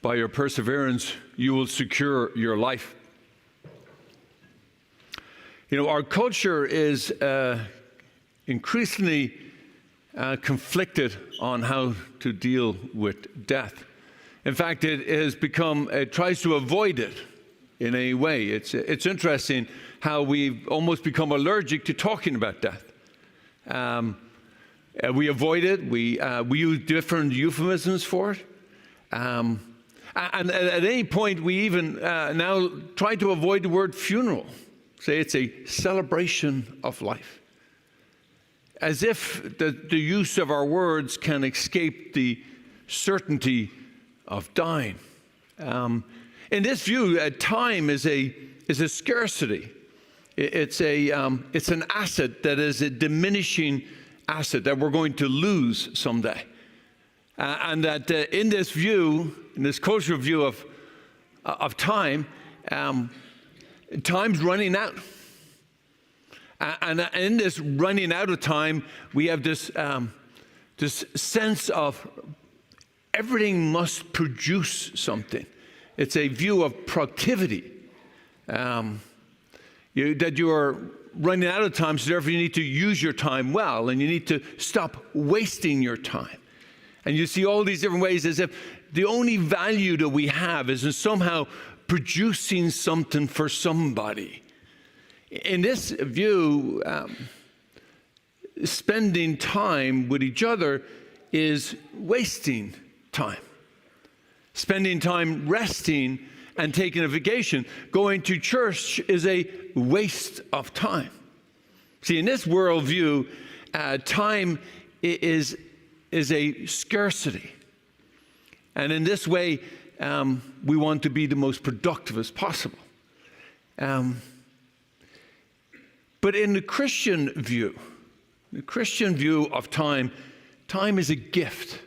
By your perseverance, you will secure your life. You know, our culture is increasingly conflicted on how to deal with death. In fact, it tries to avoid it in a way. It's interesting how we've almost become allergic to talking about death. We avoid it. We use different euphemisms for it. And at any point, we even now try to avoid the word funeral. Say it's a celebration of life. As if the use of our words can escape the certainty of dying. In this view, time is a scarcity. It's an asset that is a diminishing asset that we're going to lose someday. And that in this view, in this cultural view of time, time's running out. And in this running out of time, we have this sense of everything must produce something. It's a view of productivity. That you are running out of time, so therefore you need to use your time well, and you need to stop wasting your time. And you see all these different ways as if the only value that we have is in somehow producing something for somebody. In this view, spending time with each other is wasting time. Spending time resting and taking a vacation, going to church is a waste of time. See, in this worldview, time is a scarcity. And in this way, we want to be the most productive as possible. But in the Christian view of time, time is a gift.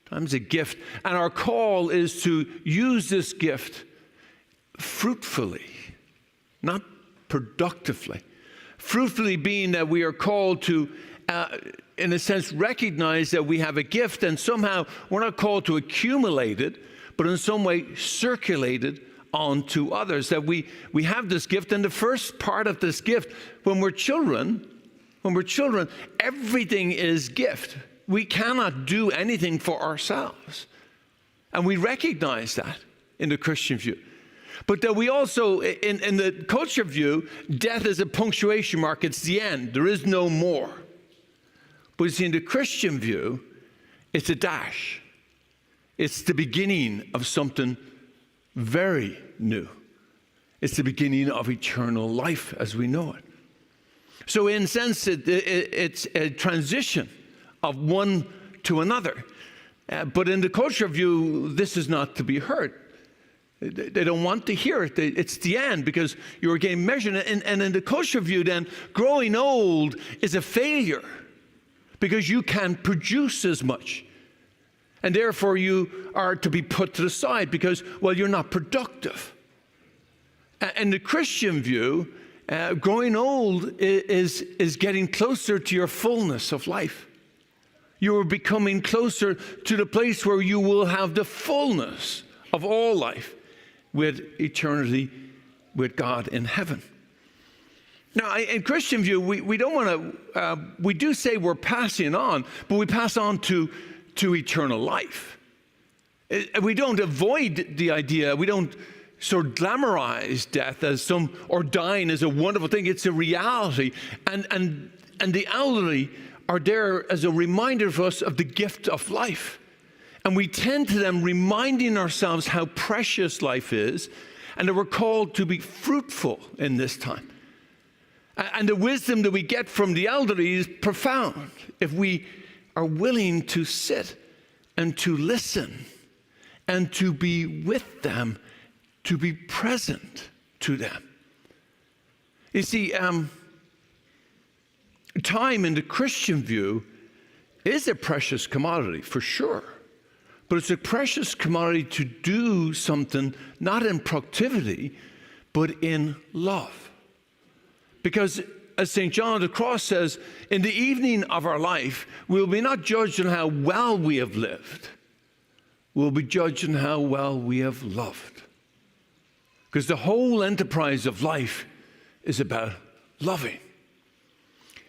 Time is a gift. And our call is to use this gift fruitfully, not productively. Fruitfully being that we are called to, in a sense, recognize that we have a gift, and somehow we're not called to accumulate it, but in some way circulate it onto others. That we have this gift, and the first part of this gift, when we're children, everything is gift. We cannot do anything for ourselves. And we recognize that in the Christian view. But that we also, in the culture view, death is a punctuation mark. It's the end. There is no more. But you see, in the Christian view, it's a dash. It's the beginning of something very new. It's the beginning of eternal life as we know it. So in a sense, it's a transition of one to another. But in the culture view, this is not to be heard. They don't want to hear it. It's the end because you're getting measured. And in the culture view then, growing old is a failure because you can't produce as much. And therefore you are to be put to the side because, well, you're not productive. In the Christian view, growing old is getting closer to your fullness of life. You are becoming closer to the place where you will have the fullness of all life with eternity with God in heaven. Now, in Christian view, we don't want to, we do say we're passing on, but we pass on to eternal life. We don't avoid the idea, we don't sort of glamorize death or dying as a wonderful thing. It's a reality. And the elderly are there as a reminder for us of the gift of life. And we tend to them reminding ourselves how precious life is and that we're called to be fruitful in this time. And the wisdom that we get from the elderly is profound if we are willing to sit and to listen and to be with them, to be present to them. You see, time in the Christian view is a precious commodity, for sure. But it's a precious commodity to do something, not in productivity, but in love. Because as St. John of the Cross says, in the evening of our life, we'll be not judged on how well we have lived, we'll be judged on how well we have loved. Because the whole enterprise of life is about loving.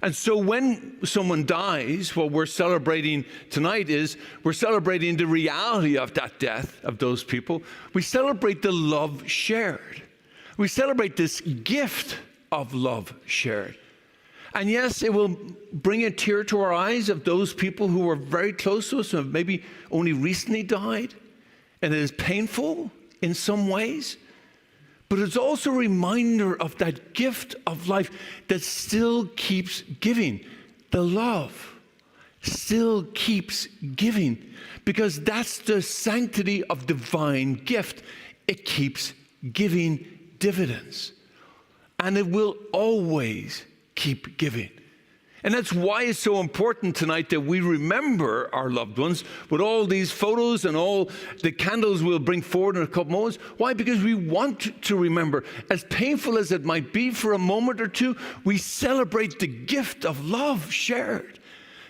And so when someone dies, what we're celebrating tonight is we're celebrating the reality of that death of those people. We celebrate the love shared. We celebrate this gift of love shared. And yes, it will bring a tear to our eyes of those people who were very close to us and have maybe only recently died. And it is painful in some ways. But it's also a reminder of that gift of life that still keeps giving. The love still keeps giving, because that's the sanctity of divine gift. It keeps giving dividends, and it will always keep giving. And that's why it's so important tonight that we remember our loved ones with all these photos and all the candles we'll bring forward in a couple moments. Why? Because we want to remember. As painful as it might be for a moment or two, we celebrate the gift of love shared,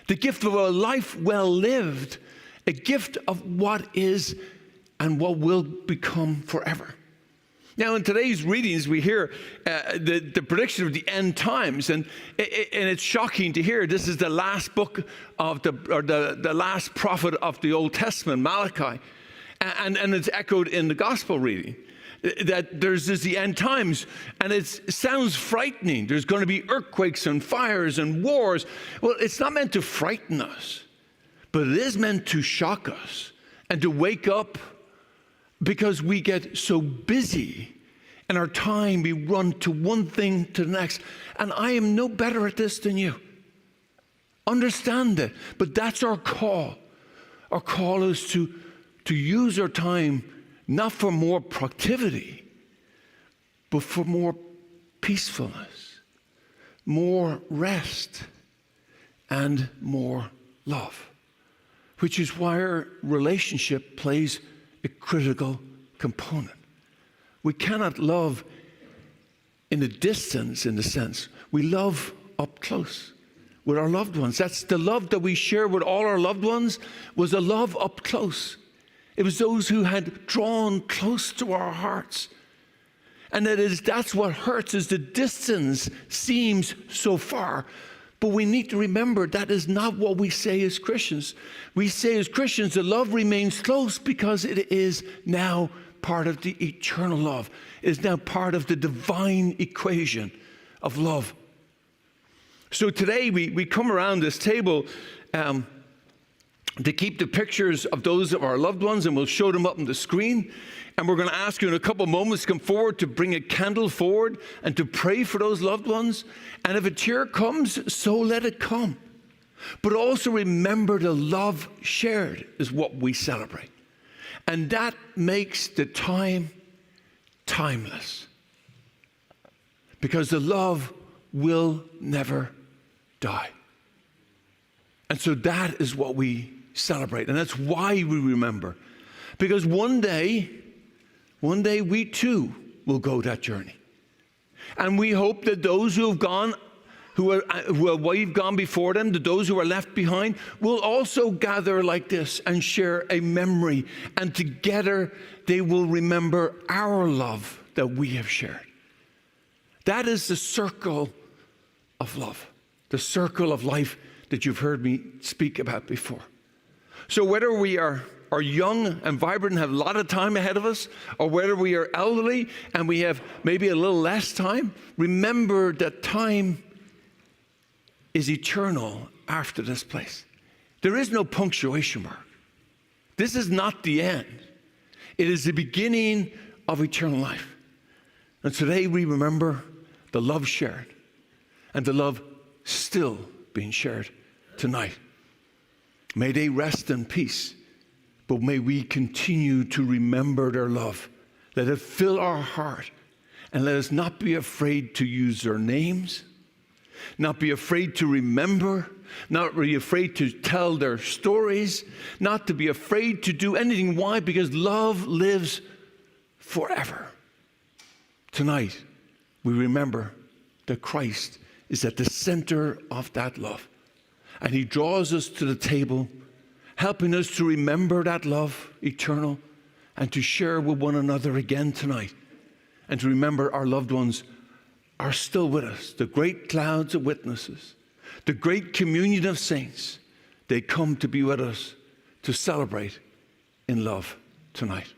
the gift of a life well lived, a gift of what is and what will become forever. Now, in today's readings, we hear the prediction of the end times, and it's shocking to hear. This is the last book of the last prophet of the Old Testament, Malachi, and it's echoed in the gospel reading that there's the end times, and it sounds frightening. There's going to be earthquakes and fires and wars. Well, it's not meant to frighten us, but it is meant to shock us and to wake up. Because we get so busy in our time, we run to one thing to the next. And I am no better at this than you. Understand it. But that's our call. Our call is to use our time not for more productivity, but for more peacefulness, more rest, and more love. Which is why our relationship plays a critical component. We cannot love in a distance, in a sense. We love up close with our loved ones. That's the love that we share with all our loved ones, was a love up close. It was those who had drawn close to our hearts. And that's what hurts, is the distance seems so far. But we need to remember that is not what we say as Christians. We say as Christians the love remains close because it is now part of the eternal love. It is now part of the divine equation of love. So today we come around this table to keep the pictures of those of our loved ones, and we'll show them up on the screen. And we're going to ask you in a couple of moments to come forward to bring a candle forward and to pray for those loved ones. And if a tear comes, so let it come. But also remember the love shared is what we celebrate. And that makes the time timeless. Because the love will never die. And so that is what we celebrate. And that's why we remember. Because one day we too will go that journey. And we hope that those who have gone, we've gone before them, that those who are left behind, will also gather like this and share a memory. And together they will remember our love that we have shared. That is the circle of love, the circle of life that you've heard me speak about before. So whether we are young and vibrant and have a lot of time ahead of us, or whether we are elderly and we have maybe a little less time, remember that time is eternal after this place. There is no punctuation mark. This is not the end. It is the beginning of eternal life. And today we remember the love shared and the love still being shared tonight. May they rest in peace, but may we continue to remember their love. Let it fill our heart, and let us not be afraid to use their names, not be afraid to remember, not be afraid to tell their stories, not to be afraid to do anything. Why? Because love lives forever. Tonight, we remember that Christ is at the center of that love. And he draws us to the table, helping us to remember that love eternal and to share with one another again tonight, and to remember our loved ones are still with us. The great clouds of witnesses, the great communion of saints, they come to be with us to celebrate in love tonight.